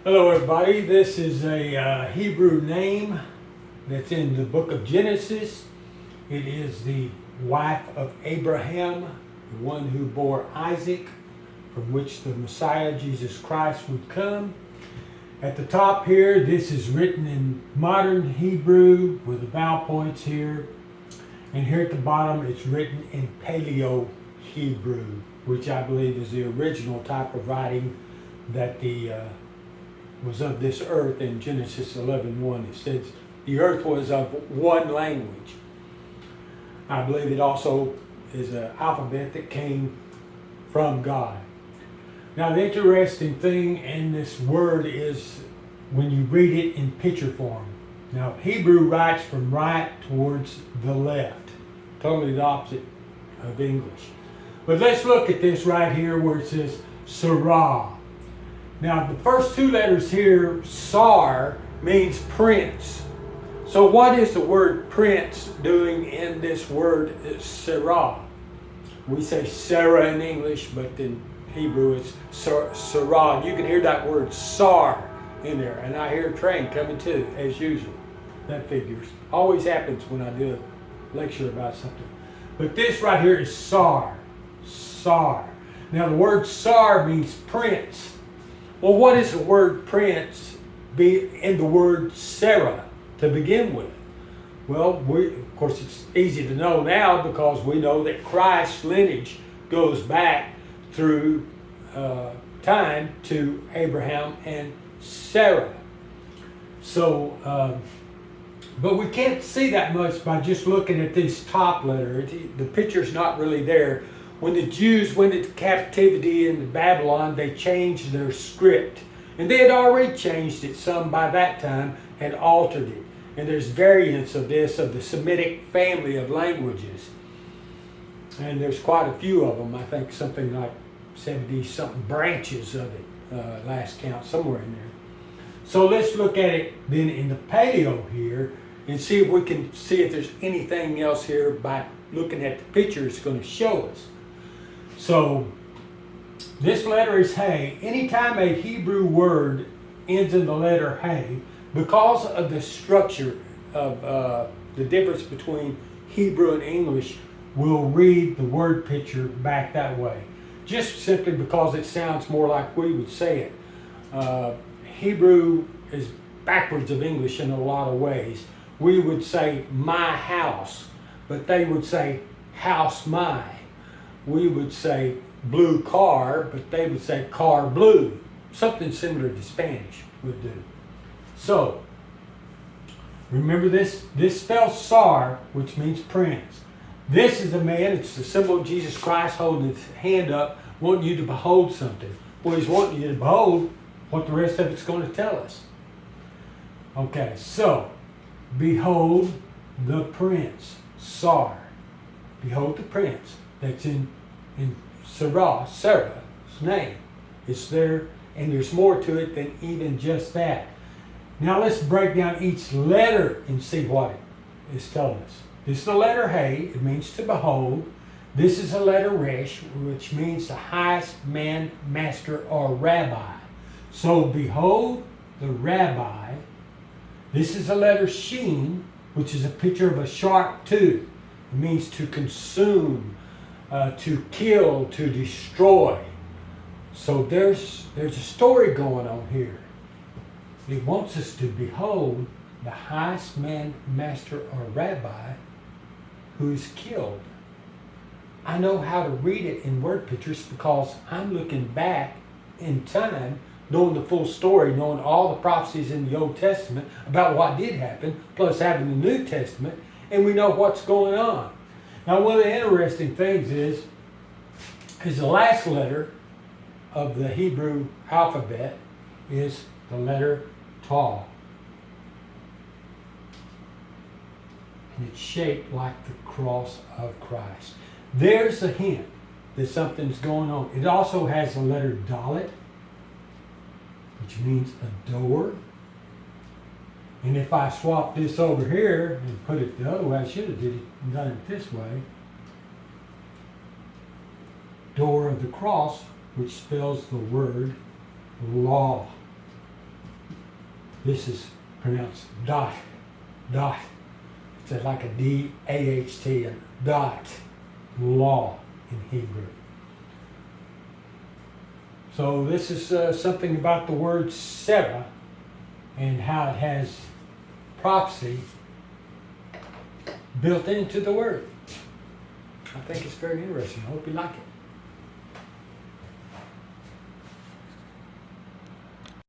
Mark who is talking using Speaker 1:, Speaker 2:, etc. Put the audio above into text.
Speaker 1: Hello, everybody. This is a Hebrew name that's in the book of Genesis. It is the wife of Abraham, the one who bore Isaac, from which the Messiah, Jesus Christ, would come. At the top here, this is written in modern Hebrew with the vowel points here. And here at the bottom, it's written in Paleo Hebrew, which I believe is the original type of writing that was of this earth. In Genesis 11:1, it says the earth was of one language. I believe it also is an alphabet that came from God. Now, the interesting thing in this word is when you read it in picture form. Now, Hebrew writes from right towards the left, totally the opposite of English. But let's look at this right here where it says Sarah. Now, the first two letters here, Sar, means prince. So what is the word prince doing in this word Sarah? We say Sarah in English, but in Hebrew it's Sarah. You can hear that word Sar in there. And I hear a train coming too, as usual. That figures. Always happens when I do a lecture about something. But this right here is Sar. Sar. Now, the word Sar means prince. Well, what is the word prince be in the word Sarah to begin with? Well, of course, it's easy to know now because we know that Christ's lineage goes back through time to Abraham and Sarah. So, but we can't see that much by just looking at this top letter. The picture's not really there. When the Jews went into captivity in Babylon, they changed their script. And they had already changed it some by that time and altered it. And there's variants of this, of the Semitic family of languages. And there's quite a few of them. I think something like 70-something branches of it, last count, somewhere in there. So let's look at it then in the Paleo here and see if we can see if there's anything else here by looking at the picture it's going to show us. So this letter is Hey. Anytime a Hebrew word ends in the letter Hey, because of the structure of the difference between Hebrew and English, we'll read the word picture back that way. Just simply because it sounds more like we would say it. Hebrew is backwards of English in a lot of ways. We would say my house, but they would say house my. We would say blue car, but they would say car blue. Something similar to Spanish would do. So, remember this? This spells Sar, which means prince. This is a man, it's the symbol of Jesus Christ holding his hand up, wanting you to behold something. Well, he's wanting you to behold what the rest of it's going to tell us. Okay, so, behold the prince, Sar. Behold the prince. That's in Sarah's name. It's there, and there's more to it than even just that. Now let's break down each letter and see what it is telling us. This is the letter Hey, it means to behold. This is a letter Resh, which means the highest man, master, or rabbi. So behold the rabbi. This is a letter Shin, which is a picture of a sharp tooth. It means to consume, to kill, to destroy. So there's a story going on here. It wants us to behold the highest man, master, or rabbi who is killed. I know how to read it in word pictures because I'm looking back in time, knowing the full story, knowing all the prophecies in the Old Testament about what did happen, plus having the New Testament, and we know what's going on. Now, one of the interesting things is the last letter of the Hebrew alphabet is the letter Tav. And it's shaped like the cross of Christ. There's a hint that something's going on. It also has the letter Dalet, which means a door. And if I swap this over here and put it the other way, I should have done it this way. Door of the cross, which spells the word law. This is pronounced dot, dot. It's like a D-A-H-T, a dot, law in Hebrew. So this is something about the word Sarah and how it has prophecy built into the word. I think it's very interesting. I hope you like it.